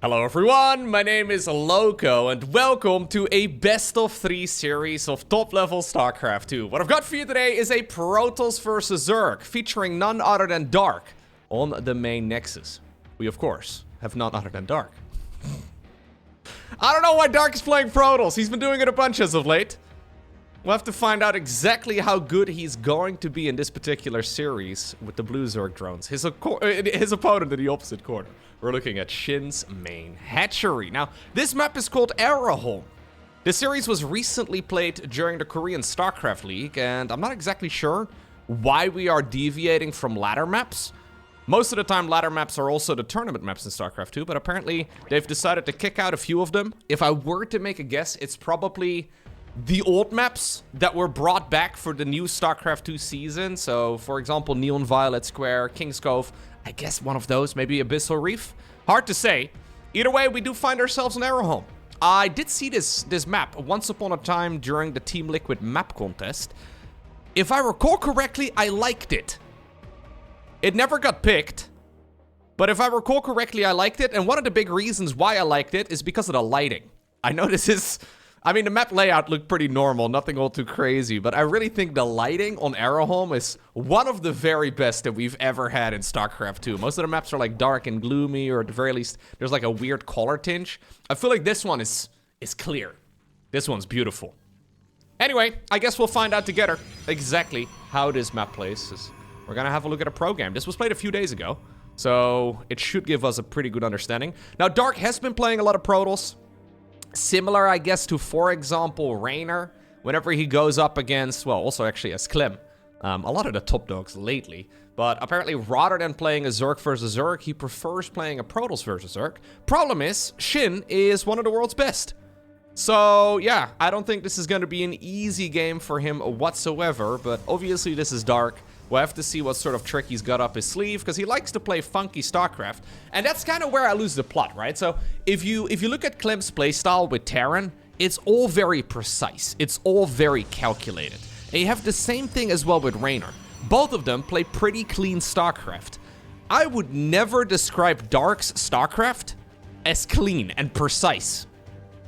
Hello everyone, my name is Lowko and welcome to a best of 3 series of top level StarCraft 2. What I've got for you today is a Protoss vs Zerg featuring none other than Dark on the main Nexus. We of course have none other than Dark. I don't know why Dark is playing Protoss, he's been doing it a bunch as of late. We'll have to find out exactly how good he's going to be in this particular series with the blue Zerg drones. His opponent in the opposite corner. We're looking at Shin's main hatchery. Now, this map is called Archon. This series was recently played during the Korean Starcraft League, and I'm not exactly sure why we are deviating from ladder maps. Most of the time, ladder maps are also the tournament maps in StarCraft 2, but apparently they've decided to kick out a few of them. If I were to make a guess, it's probably the old maps that were brought back for the new StarCraft 2 season. So, for example, Neon Violet Square, King's Cove, I guess one of those, maybe Abyssal Reef. Hard to say. Either way, we do find ourselves in Archon. I did see this map once upon a time during the Team Liquid map contest. If I recall correctly, I liked it. It never got picked, but if I recall correctly, I liked it. And one of the big reasons why I liked it is because of the lighting. I know this is... I mean, the map layout looked pretty normal, nothing all too crazy, but I really think the lighting on Archon is one of the very best that we've ever had in StarCraft 2. Most of the maps are like dark and gloomy, or at the very least, there's like a weird color tinge. I feel like this one is clear. This one's beautiful. Anyway, I guess we'll find out together exactly how this map plays. We're gonna have a look at a pro game. This was played a few days ago, so it should give us a pretty good understanding. Now, Dark has been playing a lot of Protoss. Similar, I guess, to, for example, Raynor, whenever he goes up against, well, also actually as Clem, a lot of the top dogs lately. But apparently, rather than playing a Zerg versus Zerg, he prefers playing a Protoss versus Zerg. Problem is, Shin is one of the world's best. So, yeah, I don't think this is going to be an easy game for him whatsoever, but obviously this is Dark. We'll have to see what sort of trick he's got up his sleeve, because he likes to play funky StarCraft. And that's kind of where I lose the plot, right? So if you look at Clem's playstyle with Terran, it's all very precise. It's all very calculated. And you have the same thing as well with Raynor. Both of them play pretty clean StarCraft. I would never describe Dark's StarCraft as clean and precise.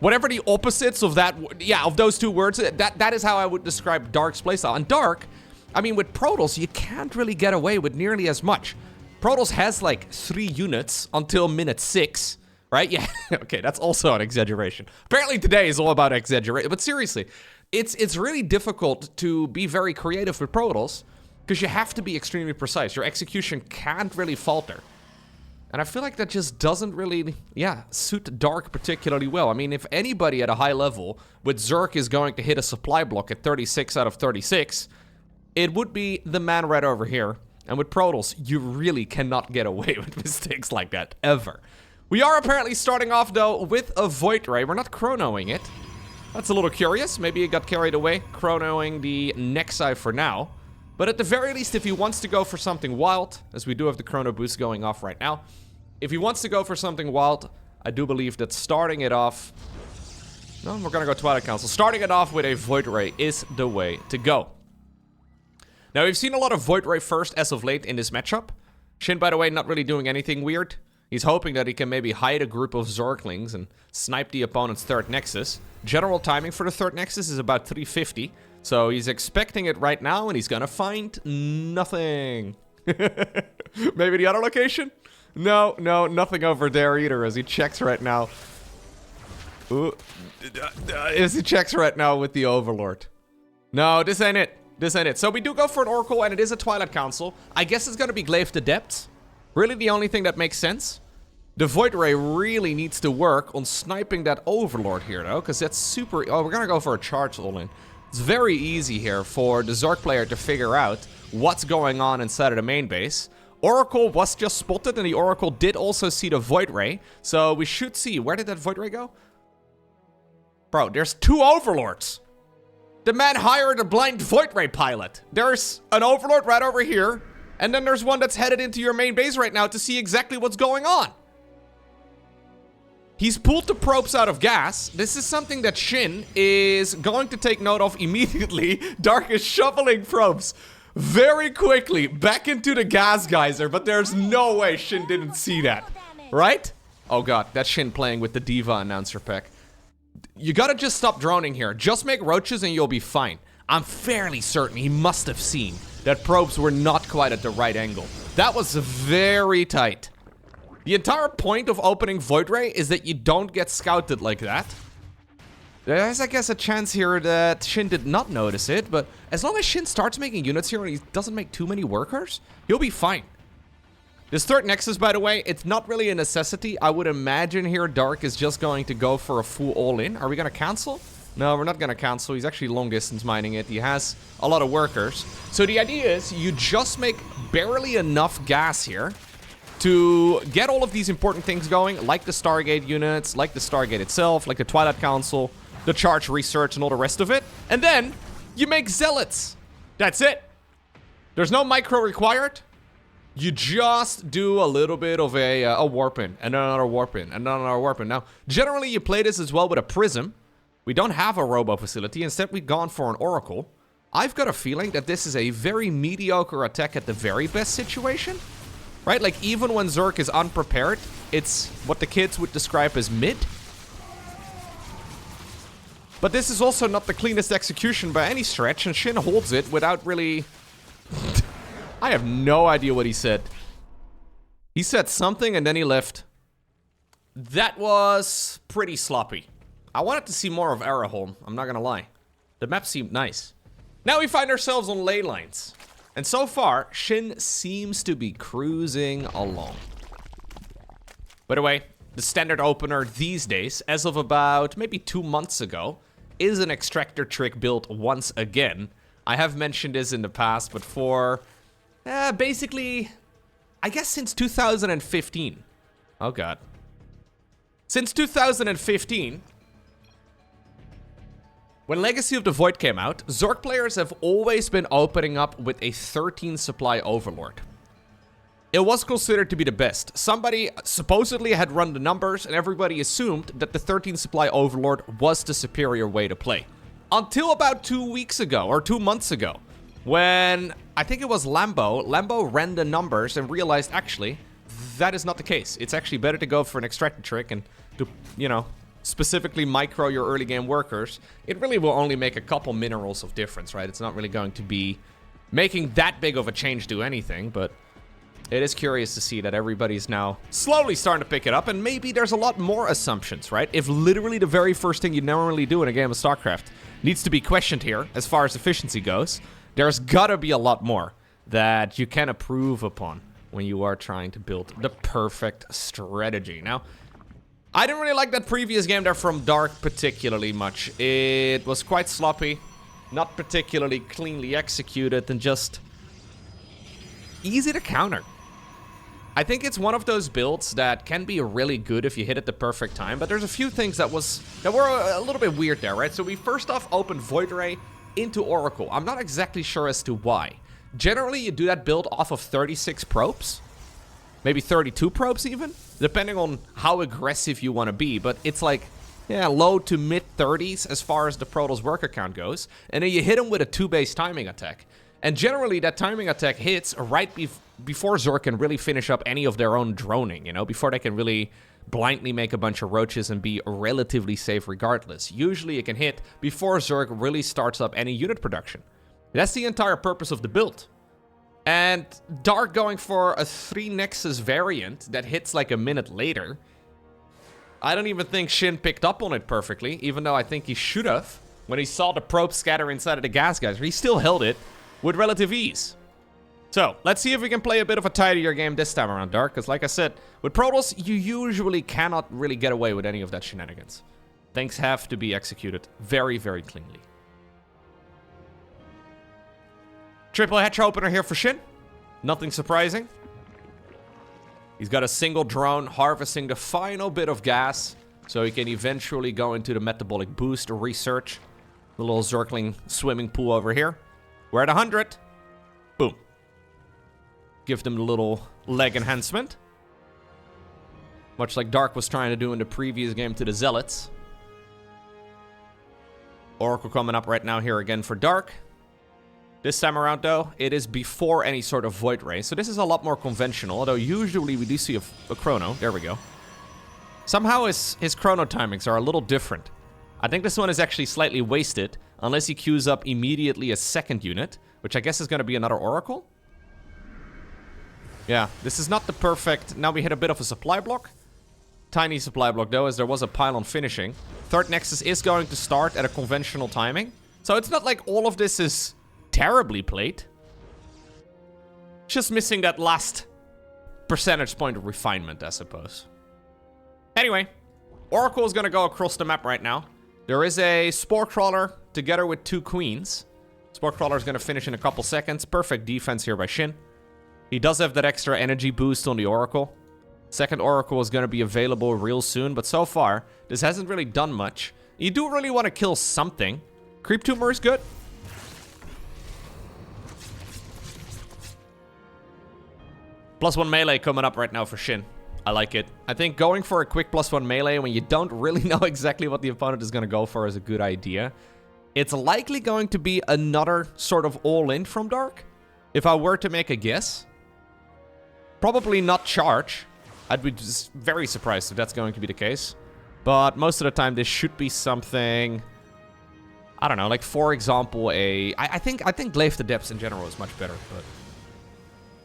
Whatever the opposites of that, yeah, of those two words, that is how I would describe Dark's playstyle. And Dark, I mean, with Protoss, you can't really get away with nearly as much. Protoss has like 3 units until minute 6, right? Yeah, okay, that's also an exaggeration. Apparently today is all about exaggeration, but seriously, it's really difficult to be very creative with Protoss because you have to be extremely precise. Your execution can't really falter. And I feel like that just doesn't really, suit Dark particularly well. I mean, if anybody at a high level with Zerg is going to hit a supply block at 36 out of 36, it would be the man right over here. And with Protoss, you really cannot get away with mistakes like that, ever. We are apparently starting off, though, with a Void Ray. We're not chronoing it. That's a little curious. Maybe it got carried away, chronoing the Nexi for now. But at the very least, if he wants to go for something wild, as we do have the chrono boost going off right now, if he wants to go for something wild, I do believe that starting it off... No, we're gonna go Twilight Council. Starting it off with a Void Ray is the way to go. Now, we've seen a lot of Void Ray first as of late in this matchup. Shin, by the way, not really doing anything weird. He's hoping that he can maybe hide a group of Zerglings and snipe the opponent's third Nexus. General timing for the third Nexus is about 350. So he's expecting it right now, and he's gonna find nothing. Maybe the other location? No, nothing over there either, as he checks right now. Ooh. As he checks right now with the Overlord. No, this ain't it. This ain't it. So we do go for an Oracle, and it is a Twilight Council. I guess it's gonna be Glaive to Depths. Really the only thing that makes sense. The Void Ray really needs to work on sniping that Overlord here, though, because that's super... Oh, we're gonna go for a charge all-in. It's very easy here for the Zerg player to figure out what's going on inside of the main base. Oracle was just spotted, and the Oracle did also see the Void Ray. So we should see... Where did that Void Ray go? Bro, there's 2 Overlords. The man hired a blind Void Ray pilot. There's an Overlord right over here, and then there's one that's headed into your main base right now to see exactly what's going on. He's pulled the probes out of gas. This is something that Shin is going to take note of immediately. Dark is shoveling probes very quickly back into the gas geyser, but there's no way Shin didn't see that, right? Oh god, that's Shin playing with the Diva announcer pack. You gotta just stop droning here. Just make roaches and you'll be fine. I'm fairly certain he must have seen that probes were not quite at the right angle. That was very tight. The entire point of opening Void Ray is that you don't get scouted like that. There's, I guess, a chance here that Shin did not notice it, but as long as Shin starts making units here and he doesn't make too many workers, he'll be fine. This third Nexus, by the way, it's not really a necessity. I would imagine here Dark is just going to go for a full all-in. Are we going to cancel? No, we're not going to cancel. He's actually long-distance mining it. He has a lot of workers. So the idea is you just make barely enough gas here to get all of these important things going, like the Stargate units, like the Stargate itself, like the Twilight Council, the Charge Research, and all the rest of it. And then you make Zealots. That's it. There's no micro required. You just do a little bit of a warp in, and then another warp in, and then another warp in. Now, generally you play this as well with a Prism. We don't have a Robo facility. Instead, we've gone for an Oracle. I've got a feeling that this is a very mediocre attack at the very best situation. Right? Like, even when Zerg is unprepared, it's what the kids would describe as mid. But this is also not the cleanest execution by any stretch, and Shin holds it without really... I have no idea what he said. He said something and then he left. That was pretty sloppy. I wanted to see more of Araholm, I'm not gonna lie. The map seemed nice. Now we find ourselves on ley lines. And so far, Shin seems to be cruising along. By the way, the standard opener these days, as of about maybe 2 months ago, is an extractor trick built once again. I have mentioned this in the past, but for... basically, I guess since 2015. Oh god. Since 2015, when Legacy of the Void came out, Zerg players have always been opening up with a 13 supply Overlord. It was considered to be the best. Somebody supposedly had run the numbers and everybody assumed that the 13 supply Overlord was the superior way to play. Until about 2 weeks ago, or 2 months ago, when I think it was Lambo ran the numbers and realized, actually, that is not the case. It's actually better to go for an extractor trick and to, you know, specifically micro your early game workers. It really will only make a couple minerals of difference, right? It's not really going to be making that big of a change to anything, but it is curious to see that everybody's now slowly starting to pick it up, and maybe there's a lot more assumptions, right? If literally the very first thing you normally do in a game of StarCraft needs to be questioned here, as far as efficiency goes, there's gotta be a lot more that you can improve upon when you are trying to build the perfect strategy. Now, I didn't really like that previous game there from Dark particularly much. It was quite sloppy, not particularly cleanly executed, and just easy to counter. I think it's one of those builds that can be really good if you hit it the perfect time, but there's a few things that were a little bit weird there, right? So we first off opened Void Ray into Oracle. I'm not exactly sure as to why. Generally, you do that build off of 36 probes. Maybe 32 probes even, depending on how aggressive you want to be. But it's like, yeah, low to mid 30s as far as the Protoss worker count goes. And then you hit them with a 2-base timing attack. And generally, that timing attack hits right before Zerg can really finish up any of their own droning, you know, before they can really blindly make a bunch of roaches and be relatively safe regardless. Usually it can hit before Zerg really starts up any unit production. That's the entire purpose of the build. And Dark going for a 3 Nexus variant that hits like a minute later, I don't even think Shin picked up on it perfectly, even though I think he should have. When he saw the probe scatter inside of the gas geyser, he still held it with relative ease. So, let's see if we can play a bit of a tidier game this time around, Dark, because like I said, with Protoss, you usually cannot really get away with any of that shenanigans. Things have to be executed very, very cleanly. Triple hatch opener here for Shin. Nothing surprising. He's got a single drone harvesting the final bit of gas, so he can eventually go into the metabolic boost research. The little Zergling swimming pool over here. We're at 100. Boom. Give them the little leg enhancement. Much like Dark was trying to do in the previous game to the Zealots. Oracle coming up right now here again for Dark. This time around, though, it is before any sort of Void Ray. So this is a lot more conventional, although usually we do see a chrono. There we go. Somehow his chrono timings are a little different. I think this one is actually slightly wasted, unless he queues up immediately a second unit, which I guess is going to be another Oracle. Yeah, this is not the perfect... Now we hit a bit of a supply block. Tiny supply block though, as there was a pylon finishing. Third Nexus is going to start at a conventional timing. So it's not like all of this is terribly played. Just missing that last percentage point of refinement, I suppose. Anyway, Oracle is going to go across the map right now. There is a Spore Crawler together with 2 Queens. Spore Crawler is going to finish in a couple seconds. Perfect defense here by Shin. He does have that extra energy boost on the Oracle. Second Oracle is going to be available real soon, but so far, this hasn't really done much. You do really want to kill something. Creep Tumor is good. +1 melee coming up right now for Shin. I like it. I think going for a quick +1 melee when you don't really know exactly what the opponent is going to go for is a good idea. It's likely going to be another sort of all-in from Dark, if I were to make a guess. Probably not charge. I'd be just very surprised if that's going to be the case. But most of the time, this should be something... I don't know, like for example, I think Glaive the Depths in general is much better, but...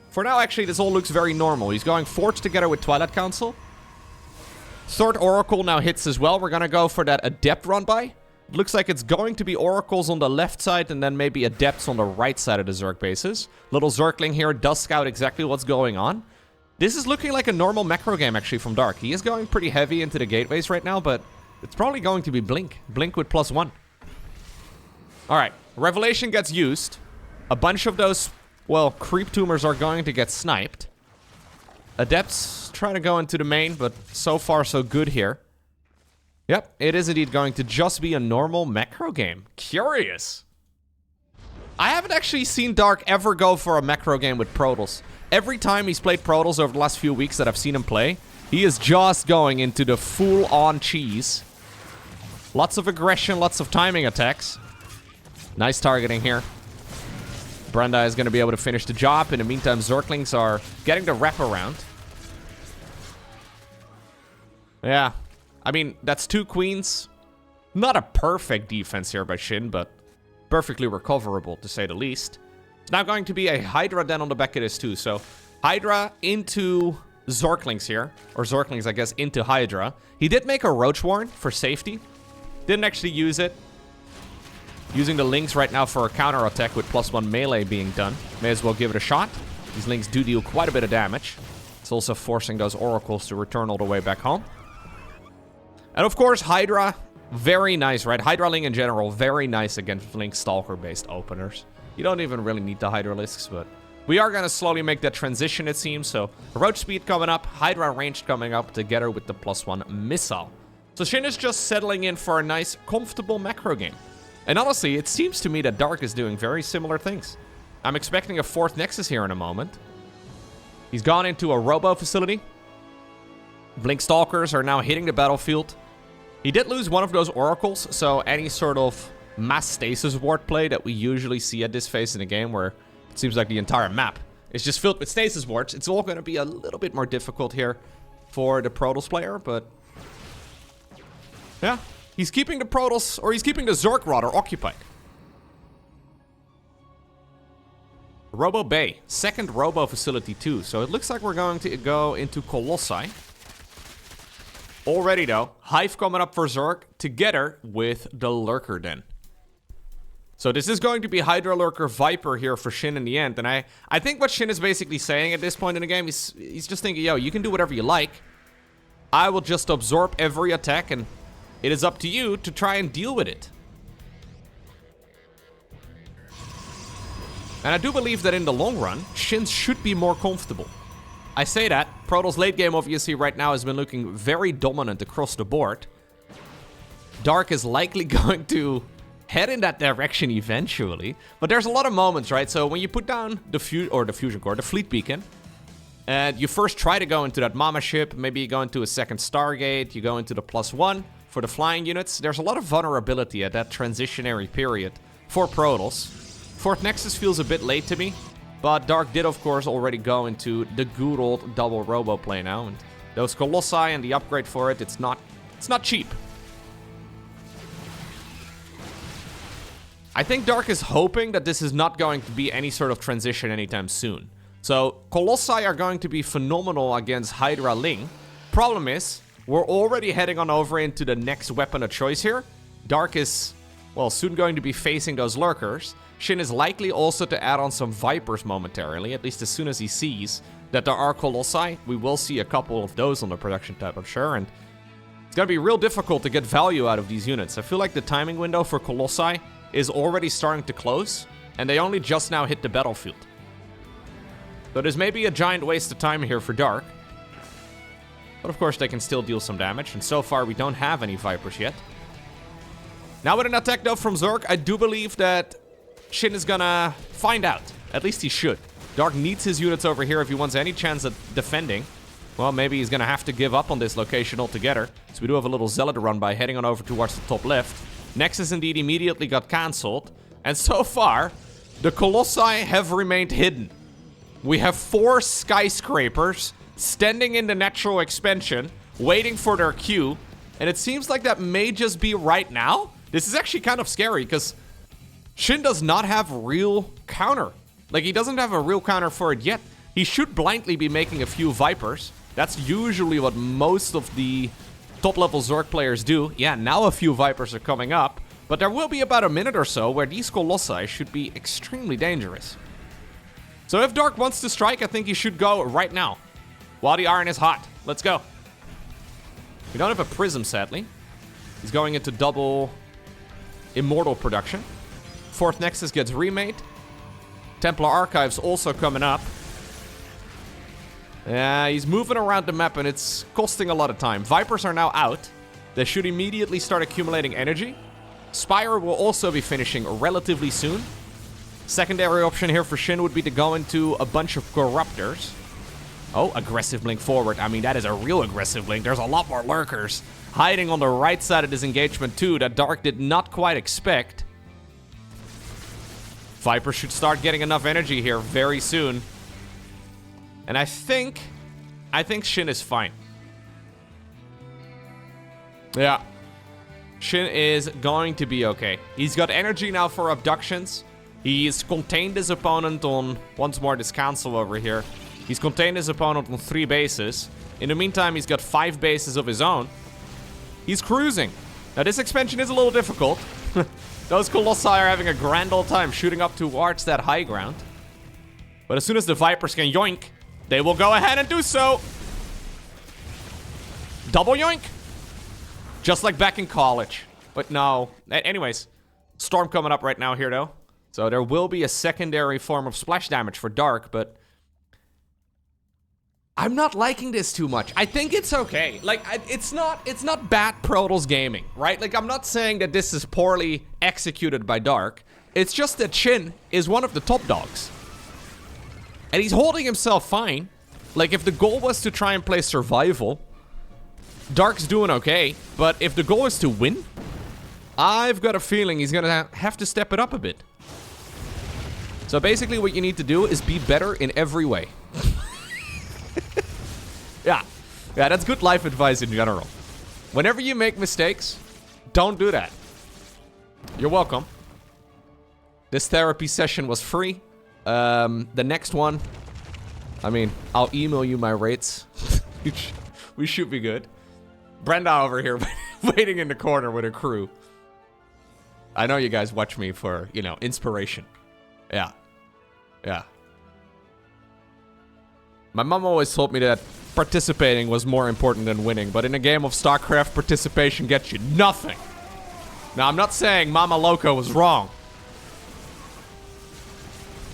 For now, actually, this all looks very normal. He's going Forge together with Twilight Council. Third Oracle now hits as well. We're going to go for that Adept run-by. It looks like it's going to be Oracles on the left side and then maybe Adepts on the right side of the Zerg bases. Little Zergling here does scout exactly what's going on. This is looking like a normal macro game, actually, from Dark. He is going pretty heavy into the gateways right now, but it's probably going to be Blink. Blink with +1. Alright, Revelation gets used. A bunch of those... Well, Creep Tumors are going to get sniped. Adepts trying to go into the main, but so far so good here. Yep, it is indeed going to just be a normal macro game. Curious. I haven't actually seen Dark ever go for a macro game with Protoss. Every time he's played Protoss over the last few weeks that I've seen him play, he is just going into the full-on cheese. Lots of aggression, lots of timing attacks. Nice targeting here. Brenda is going to be able to finish the job. In the meantime, Zerglings are getting the wraparound. Yeah. I mean, that's 2 Queens. Not a perfect defense here by Shin, but perfectly recoverable, to say the least. It's now going to be a Hydra then on the back of this, too. So, Hydra into Zerglings here. Or Zerglings, I guess, into Hydra. He did make a Roach Warren for safety. Didn't actually use it. Using the links right now for a counter-attack with +1 melee being done. May as well give it a shot. These links do deal quite a bit of damage. It's also forcing those Oracles to return all the way back home. And of course, Hydra, very nice, right? Hydra Ling in general, very nice against Link Stalker-based openers. You don't even really need the Hydralisks, but we are going to slowly make that transition, it seems. So, Roach Speed coming up, Hydra Range coming up together with the +1 Missile. So Shin is just settling in for a nice, comfortable macro game. And honestly, it seems to me that Dark is doing very similar things. I'm expecting a 4th Nexus here in a moment. He's gone into a Robo facility. Blink Stalkers are now hitting the battlefield. He did lose one of those Oracles, so any sort of mass stasis ward play that we usually see at this phase in the game, where it seems like the entire map is just filled with stasis wards, it's all going to be a little bit more difficult here for the Protoss player, but... yeah. He's keeping the Protoss, or he's keeping the Zerg rather, occupied. Robo Bay. 2nd Robo facility too. So it looks like we're going to go into Colossi. Already though, Hive coming up for Zerg together with the Lurker then. So this is going to be Hydra Lurker Viper here for Shin in the end. And I think what Shin is basically saying at this point in the game, he's just thinking, yo, you can do whatever you like. I will just absorb every attack and... it is up to you to try and deal with it. And I do believe that in the long run, Shin should be more comfortable. I say that. Protoss late game, obviously, right now has been looking very dominant across the board. Dark is likely going to head in that direction eventually. But there's a lot of moments, right? So when you put down the Fusion Core, the Fleet Beacon, and you first try to go into that Mama ship, maybe you go into a second Stargate, you go into the +1... for the flying units, there's a lot of vulnerability at that transitionary period for Protoss. 4th Nexus feels a bit late to me, but Dark did, of course, already go into the good old double Robo play now, and Those Colossi and the upgrade for it, it's not cheap. I think Dark is hoping that this is not going to be any sort of transition anytime soon. So, Colossi are going to be phenomenal against Hydra Ling. Problem is, we're already heading on over into the next weapon of choice here. Dark is, well, soon going to be facing those Lurkers. Shin is likely also to add on some Vipers momentarily, at least as soon as he sees that there are Colossi. We will see a couple of those on the production tab, I'm sure, and it's going to be real difficult to get value out of these units. I feel like the timing window for Colossi is already starting to close, and they only just now hit the battlefield. So there's maybe a giant waste of time here for Dark. But of course they can still deal some damage, and so far we don't have any Vipers yet. Now with an attack though from Zerg, I do believe that Shin is gonna find out. At least he should. Dark needs his units over here if he wants any chance at defending. Well, maybe he's gonna have to give up on this location altogether. So we do have a little Zealot run by heading on over towards the top left. Nexus indeed immediately got cancelled. And so far, the Colossi have remained hidden. We have 4 skyscrapers standing in the natural expansion, waiting for their cue. And it seems like that may just be right now. This is actually kind of scary, because Shin does not have real counter. Like, he doesn't have a real counter for it yet. He should blindly be making a few Vipers. That's usually what most of the top-level Zerg players do. Yeah, now a few Vipers are coming up. But there will be about a minute or so where these Colossi should be extremely dangerous. So if Dark wants to strike, I think he should go right now, while the iron is hot. Let's go. We don't have a Prism, sadly. He's going into double Immortal production. 4th Nexus gets remade. Templar Archives also coming up. Yeah, he's moving around the map and it's costing a lot of time. Vipers are now out. They should immediately start accumulating energy. Spire will also be finishing relatively soon. Secondary option here for Shin would be to go into a bunch of Corruptors. Oh, aggressive blink forward. I mean, that is a real aggressive blink. There's a lot more Lurkers hiding on the right side of this engagement too that Dark did not quite expect. Viper should start getting enough energy here very soon. And I think Shin is fine. Yeah. Shin is going to be okay. He's got energy now for abductions. He's contained his opponent on, once more, this cancel over here. He's contained his opponent on 3 bases. In the meantime, he's got 5 bases of his own. He's cruising. Now, this expansion is a little difficult. Those Colossi are having a grand old time shooting up towards that high ground. But as soon as the Vipers can yoink, they will go ahead and do so. Double yoink. Just like back in college. But no. Anyways, Storm coming up right now here, though. So there will be a secondary form of splash damage for Dark, but I'm not liking this too much. I think it's okay. Like, it's not bad Protoss gaming, right? Like, I'm not saying that this is poorly executed by Dark. It's just that Shin is one of the top dogs. And he's holding himself fine. Like, if the goal was to try and play survival, Dark's doing okay. But if the goal is to win, I've got a feeling he's gonna have to step it up a bit. So basically what you need to do is be better in every way. Yeah, that's good life advice in general. Whenever you make mistakes, don't do that. You're welcome. This therapy session was free. The next one, I mean, I'll email you my rates. We should be good. Brenda over here waiting in the corner with her crew. I know you guys watch me for, you know, inspiration. Yeah. Yeah. My mom always told me that participating was more important than winning, but in a game of StarCraft, participation gets you nothing. Now, I'm not saying Mama Loco was wrong.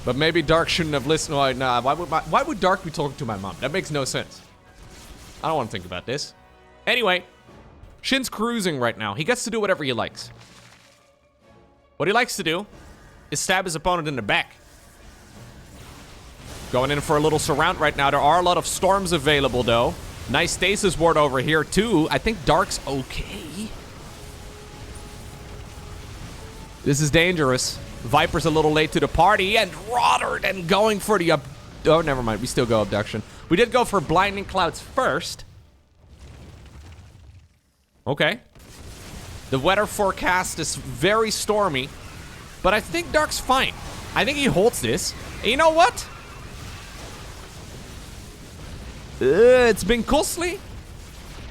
But maybe Dark shouldn't have listened. Well, nah, why would Dark be talking to my mom? That makes no sense. I don't want to think about this. Anyway, Shin's cruising right now. He gets to do whatever he likes. What he likes to do is stab his opponent in the back. Going in for a little surround right now. There are a lot of storms available, though. Nice stasis ward over here, too. I think Dark's okay. This is dangerous. Viper's a little late to the party, and rather than going for the oh, never mind. We still go abduction. We did go for Blinding Clouds first. Okay. The weather forecast is very stormy. But I think Dark's fine. I think he holds this. And you know what? It's been costly.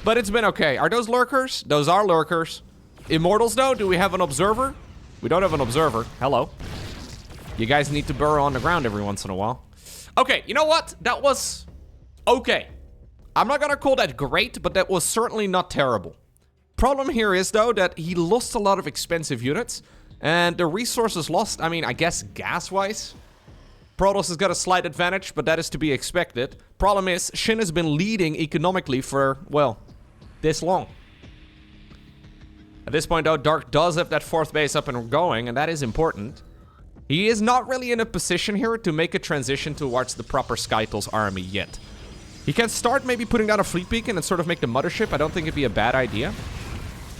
But it's been okay. Are those lurkers? Those are lurkers. Immortals, though? Do we have an observer? We don't have an observer. Hello. You guys need to burrow on the ground every once in a while. Okay, you know what? That was okay. I'm not gonna call that great, but that was certainly not terrible. Problem here is, though, that he lost a lot of expensive units. And the resources lost, I mean, I guess gas-wise. Protoss has got a slight advantage, but that is to be expected. Problem is, Shin has been leading economically for, well, this long. At this point, though, Dark does have that 4th base up and going, and that is important. He is not really in a position here to make a transition towards the proper Skytles army yet. He can start maybe putting down a fleet beacon and sort of make the mothership. I don't think it'd be a bad idea.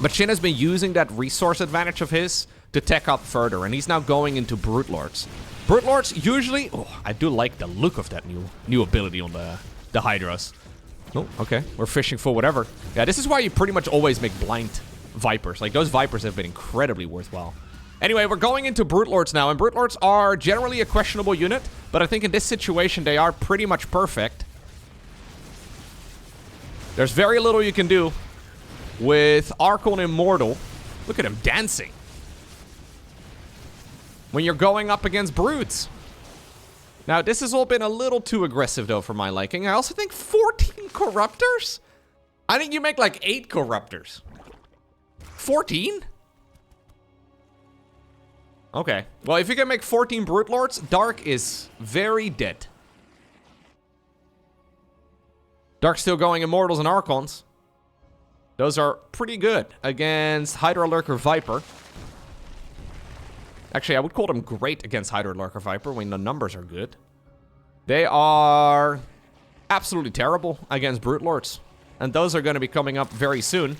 But Shin has been using that resource advantage of his to tech up further, and he's now going into Brute Lords. Brute Lords usually... Oh, I do like the look of that new ability on the Hydras. Oh, okay. We're fishing for whatever. Yeah, this is why you pretty much always make blind Vipers. Like, those Vipers have been incredibly worthwhile. Anyway, we're going into Brute Lords now, and Brute Lords are generally a questionable unit, but I think in this situation they are pretty much perfect. There's very little you can do with Archon Immortal. Look at him dancing. When you're going up against brutes. Now, this has all been a little too aggressive, though, for my liking. I also think 14 Corruptors? I think you make like 8 Corruptors. 14? Okay. Well, if you can make 14 Brute Lords, Dark is very dead. Dark's still going Immortals and Archons. Those are pretty good against Hydra Lurker Viper. Actually, I would call them great against Hydra Lurker Viper when the numbers are good. They are absolutely terrible against Brute Lords. And those are going to be coming up very soon.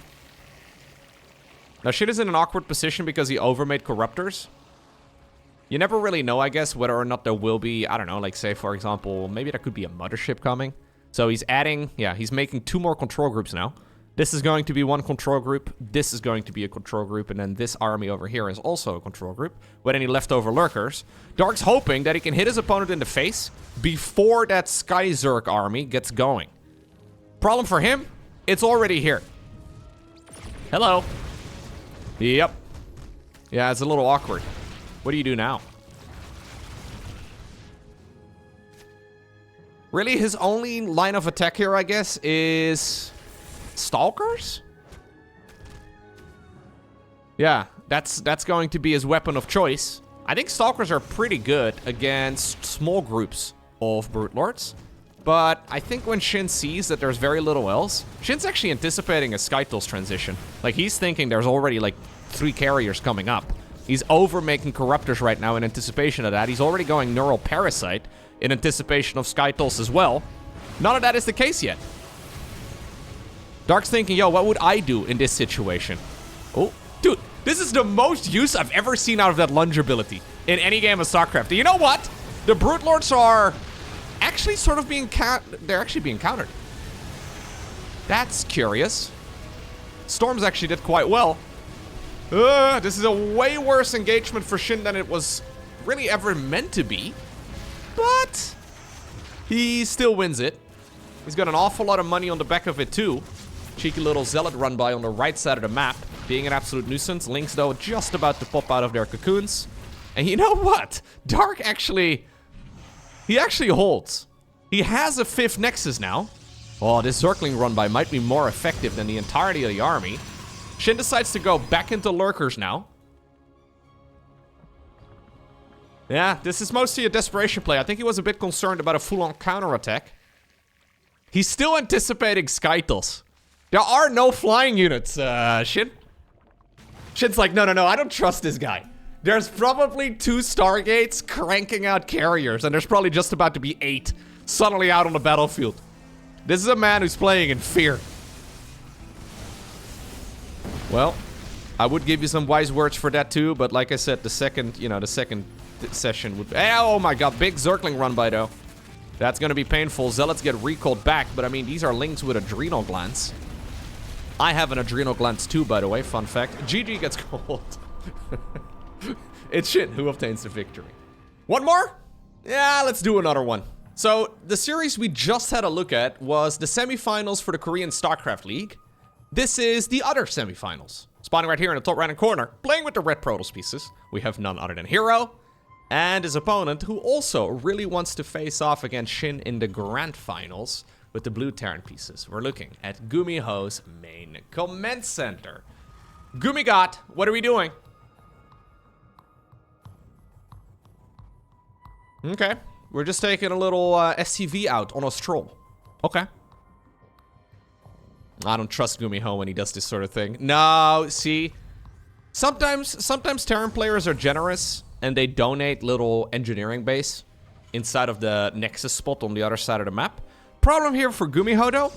Now, Shin is in an awkward position because he overmade Corruptors. You never really know, I guess, whether or not there will be, I don't know, like, say, for example, maybe there could be a mothership coming. So he's adding, yeah, he's making 2 more control groups now. This is going to be one control group. This is going to be a control group. And then this army over here is also a control group with any leftover lurkers. Dark's hoping that he can hit his opponent in the face before that Kijkwijzer army gets going. Problem for him, it's already here. Hello. Yep. Yeah, it's a little awkward. What do you do now? Really, his only line of attack here, I guess, is Stalkers? Yeah, that's going to be his weapon of choice. I think Stalkers are pretty good against small groups of Brute Lords. But I think when Shin sees that there's very little else, Shin's actually anticipating a Skytles transition. Like, he's thinking there's already, like, 3 carriers coming up. He's over-making Corruptors right now in anticipation of that. He's already going Neural Parasite in anticipation of Skytles as well. None of that is the case yet. Dark's thinking, yo, what would I do in this situation? Oh, dude, this is the most use I've ever seen out of that lunge ability in any game of StarCraft. You know what? The Brute Lords are actually sort of being they're actually being countered. That's curious. Storms actually did quite well. This is a way worse engagement for Shin than it was really ever meant to be. But he still wins it. He's got an awful lot of money on the back of it too. Cheeky little Zealot run by on the right side of the map, being an absolute nuisance. Lynx, though, just about to pop out of their cocoons. And you know what? Dark actually... he actually holds. He has a 5th Nexus now. Oh, this Zergling run by might be more effective than the entirety of the army. Shin decides to go back into Lurkers now. Yeah, this is mostly a desperation play. I think he was a bit concerned about a full-on counterattack. He's still anticipating Skytles. There are no flying units, Shin. Shin's like, no, I don't trust this guy. There's probably 2 Stargates cranking out carriers, and there's probably just about to be 8 suddenly out on the battlefield. This is a man who's playing in fear. Well, I would give you some wise words for that too, but like I said, the second session would be... oh my god, big Zergling run by though. That's gonna be painful. Zealots get recalled back, but I mean, these are Lynx with adrenal glands. I have an adrenal glands too, by the way. Fun fact. GG gets called. It's Shin who obtains the victory. One more? Yeah, let's do another one. So, the series we just had a look at was the semifinals for the Korean Starcraft League. This is the other semifinals. Spawning right here in the top right-hand corner, playing with the red Protoss pieces, we have none other than Hero, and his opponent, who also really wants to face off against Shin in the grand finals with the blue Terran pieces. We're looking at GuMiho's main command center. GuMigot, what are we doing? Okay, we're just taking a little SCV out on a stroll. Okay. I don't trust GuMiho when he does this sort of thing. No, see, sometimes Terran players are generous and they donate little engineering base inside of the Nexus spot on the other side of the map. Problem here for GuMiho though.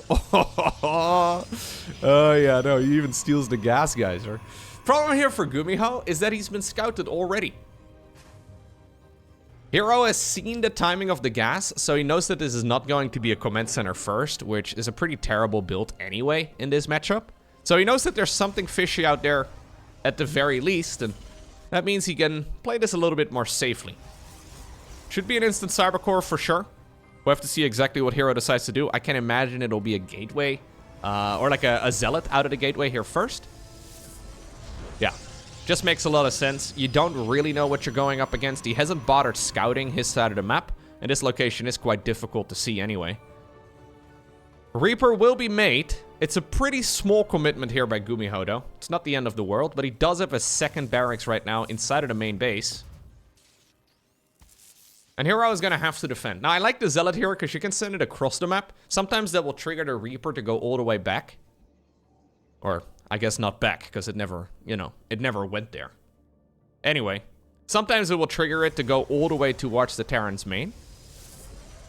Oh yeah, no, he even steals the gas geyser. Problem here for GuMiho is that he's been scouted already. Hero has seen the timing of the gas, so he knows that this is not going to be a command center first, which is a pretty terrible build anyway in this matchup. So he knows that there's something fishy out there at the very least, and that means he can play this a little bit more safely. Should be an instant cybercore for sure. We'll have to see exactly what Hero decides to do. I can imagine it'll be a gateway, or like a zealot out of the gateway here first. Yeah. Just makes a lot of sense. You don't really know what you're going up against. He hasn't bothered scouting his side of the map, and this location is quite difficult to see anyway. Reaper will be made. It's a pretty small commitment here by GuMiho though. It's not the end of the world, but he does have a second barracks right now inside of the main base. And Hero is going to have to defend. Now I like the Zealot here because you can send it across the map. Sometimes that will trigger the Reaper to go all the way back. Or I guess not back, because it never, you know, it never went there. Anyway, sometimes it will trigger it to go all the way towards the Terran's main.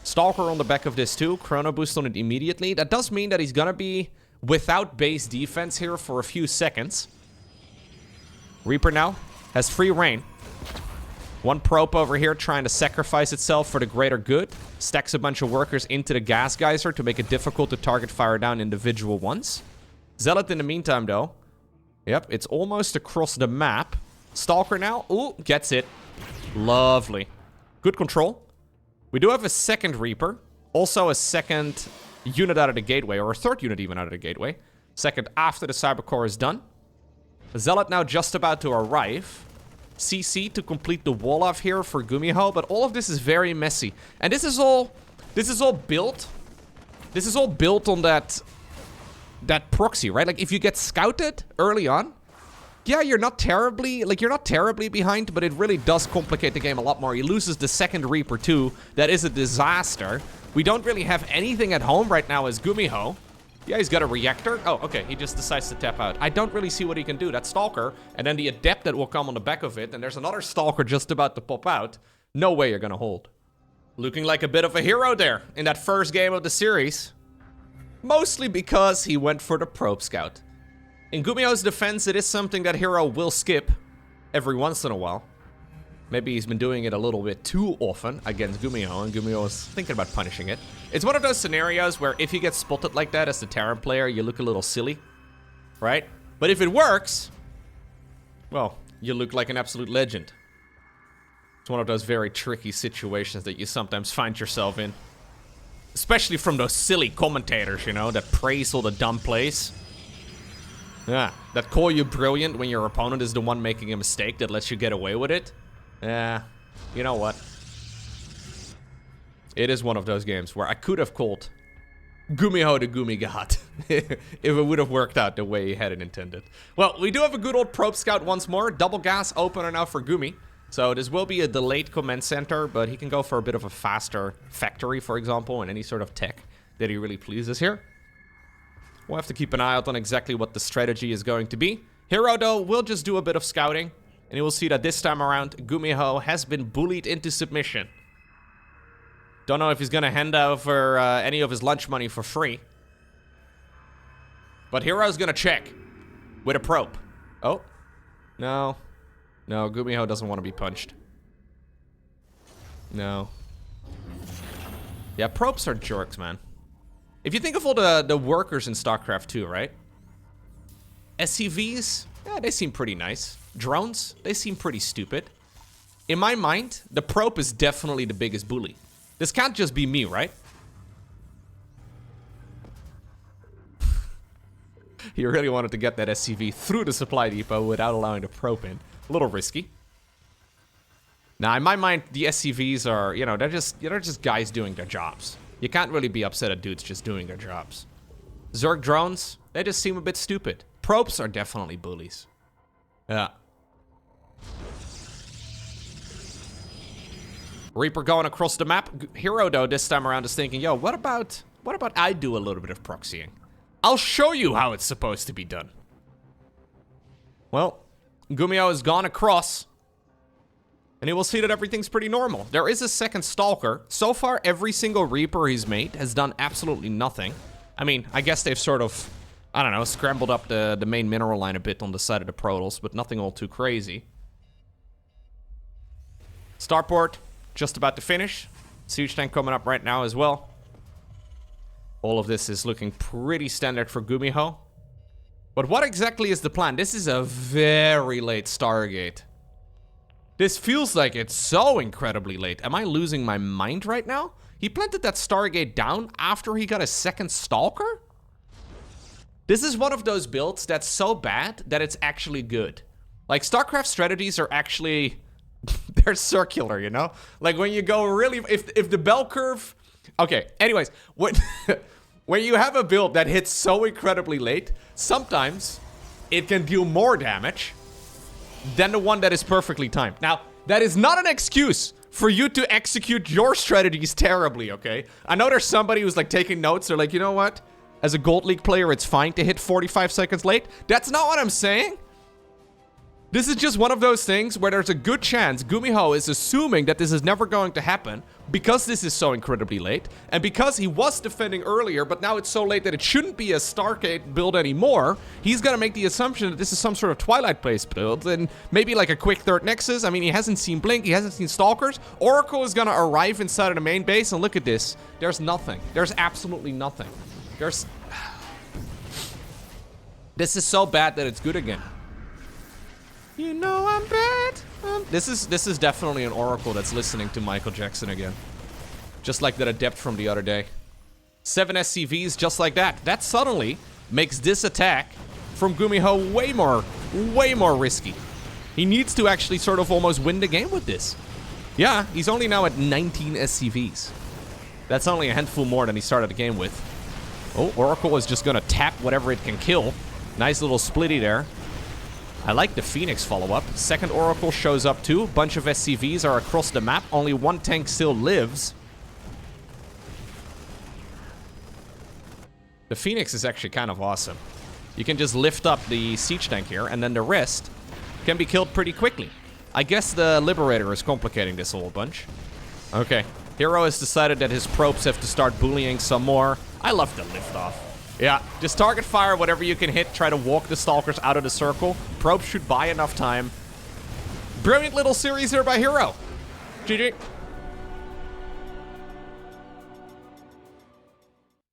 Stalker on the back of this too, Chrono Boost on it immediately. That does mean that he's gonna be without base defense here for a few seconds. Reaper now has free reign. One probe over here trying to sacrifice itself for the greater good. Stacks a bunch of workers into the gas geyser to make it difficult to target fire down individual ones. Zealot in the meantime, though. Yep, it's almost across the map. Stalker now. Ooh, gets it. Lovely. Good control. We do have a second Reaper. Also a second unit out of the gateway, or a third unit even out of the gateway. Second after the Cybercore is done. Zealot now just about to arrive. CC to complete the wall off here for GuMiho, but all of this is very messy. And this is all built. This is all built on that proxy, right? Like, if you get scouted early on, yeah, you're not terribly behind, but it really does complicate the game a lot more. He loses the second Reaper too. That is a disaster. We don't really have anything at home right now as GuMiho. Yeah, he's got a reactor. Oh, okay, he just decides to tap out. I don't really see what he can do. That's Stalker, and then the Adept that will come on the back of it, and there's another Stalker just about to pop out. No way you're gonna hold. Looking like a bit of a hero there in that first game of the series. Mostly because he went for the probe scout. In GuMiho's defense, it is something that Hero will skip every once in a while. Maybe he's been doing it a little bit too often against GuMiho, and GuMiho is thinking about punishing it. It's one of those scenarios where if you get spotted like that as the Terran player, you look a little silly, right? But if it works, well, you look like an absolute legend. It's one of those very tricky situations that you sometimes find yourself in. Especially from those silly commentators, you know, that praise all the dumb plays. Yeah, that call you brilliant when your opponent is the one making a mistake that lets you get away with it. Yeah, you know what? It is one of those games where I could have called GuMiho the GuMiGod if it would have worked out the way he had it intended. Well, we do have a good old probe scout once more. Double gas opener now for Gumi. So this will be a delayed command center, but he can go for a bit of a faster factory, for example, and any sort of tech that he really pleases here. We'll have to keep an eye out on exactly what the strategy is going to be. Hero, though, will just do a bit of scouting, and you will see that this time around, GuMiho has been bullied into submission. Don't know if he's going to hand over any of his lunch money for free. But Hero's going to check with a probe. Oh, no. No, GuMiho doesn't want to be punched. No. Yeah, probes are jerks, man. If you think of all the workers in StarCraft 2, right? SCVs, yeah, they seem pretty nice. Drones, they seem pretty stupid. In my mind, the probe is definitely the biggest bully. This can't just be me, right? He really wanted to get that SCV through the supply depot without allowing the probe in. A little risky. Now, in my mind, the SCVs are, you know, they're just guys doing their jobs. You can't really be upset at dudes just doing their jobs. Zerg drones, they just seem a bit stupid. Probes are definitely bullies. Yeah. Reaper going across the map. Hero, though, this time around is thinking, yo, what about I do a little bit of proxying? I'll show you how it's supposed to be done. Well, GuMiho has gone across. And he will see that everything's pretty normal. There is a second Stalker. So far, every single Reaper he's made has done absolutely nothing. I mean, I guess they've sort of, I don't know, scrambled up the main mineral line a bit on the side of the Protoss, but nothing all too crazy. Starport, just about to finish. Siege tank coming up right now as well. All of this is looking pretty standard for GuMiho. But what exactly is the plan? This is a very late Stargate. This feels like it's so incredibly late. Am I losing my mind right now? He planted that Stargate down after he got a second Stalker? This is one of those builds that's so bad that it's actually good. Like, StarCraft strategies are actually... they're circular, you know? Like, when you go really... If the bell curve... Okay, anyways. When you have a build that hits so incredibly late, sometimes it can deal more damage than the one that is perfectly timed. Now, that is not an excuse for you to execute your strategies terribly, okay? I know there's somebody who's like taking notes. They're like, you know what? As a Gold League player, it's fine to hit 45 seconds late. That's not what I'm saying. This is just one of those things where there's a good chance GuMiho is assuming that this is never going to happen because this is so incredibly late, and because he was defending earlier, but now it's so late that it shouldn't be a Stargate build anymore. He's gonna make the assumption that this is some sort of Twilight-based build, and maybe like a quick third Nexus. I mean, he hasn't seen Blink, he hasn't seen Stalkers. Oracle is gonna arrive inside of the main base, and look at this. There's nothing. There's absolutely nothing. There's... This is so bad that it's good again. You know I'm bad. This is definitely an Oracle that's listening to Michael Jackson again. Just like that Adept from the other day. 7 SCVs just like that. That suddenly makes this attack from GuMiho way more risky. He needs to actually sort of almost win the game with this. Yeah, he's only now at 19 SCVs. That's only a handful more than he started the game with. Oh, Oracle is just gonna tap whatever it can kill. Nice little splitty there. I like the Phoenix follow-up. Second Oracle shows up too. Bunch of SCVs are across the map. Only one tank still lives. The Phoenix is actually kind of awesome. You can just lift up the siege tank here, and then the rest can be killed pretty quickly. I guess the Liberator is complicating this whole bunch. Okay. Hero has decided that his probes have to start bullying some more. I love the liftoff. Yeah, just target fire whatever you can hit. Try to walk the Stalkers out of the circle. Probes should buy enough time. Brilliant little series here by Hero. GG.